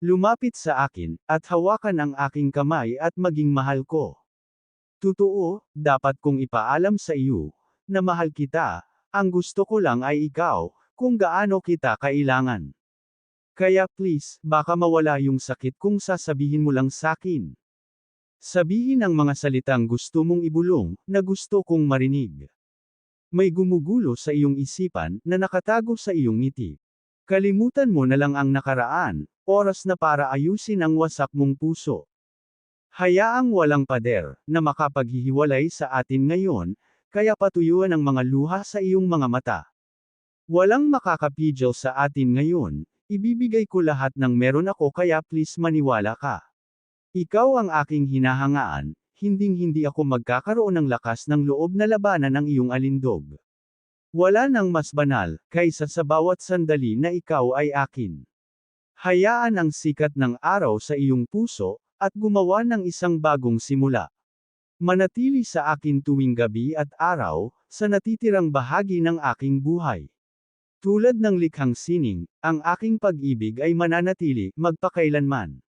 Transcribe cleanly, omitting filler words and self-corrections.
Lumapit sa akin, at hawakan ang aking kamay at maging mahal ko. Totoo, dapat kong ipaalam sa iyo, na mahal kita, ang gusto ko lang ay ikaw, kung gaano kita kailangan. Kaya please, baka mawala yung sakit kung sasabihin mo lang sakin. Sabihin ang mga salitang gusto mong ibulong, na gusto kong marinig. May gumugulo sa iyong isipan, na nakatago sa iyong ngiti. Kalimutan mo na lang ang nakaraan, oras na para ayusin ang wasak mong puso. Hayaang walang pader, na makapaghihiwalay sa atin ngayon, kaya patuyuan ang mga luha sa iyong mga mata. Walang makakapigil sa atin ngayon, ibibigay ko lahat ng meron ako kaya please maniwala ka. Ikaw ang aking hinahangaan, hinding-hindi ako magkakaroon ng lakas ng loob na labanan ang iyong alindog. Wala nang mas banal, kaysa sa bawat sandali na ikaw ay akin. Hayaan ang sikat ng araw sa iyong puso, at gumawa ng isang bagong simula. Manatili sa akin tuwing gabi at araw, sa natitirang bahagi ng aking buhay. Tulad ng likhang sining, ang aking pag-ibig ay mananatili, magpakailanman.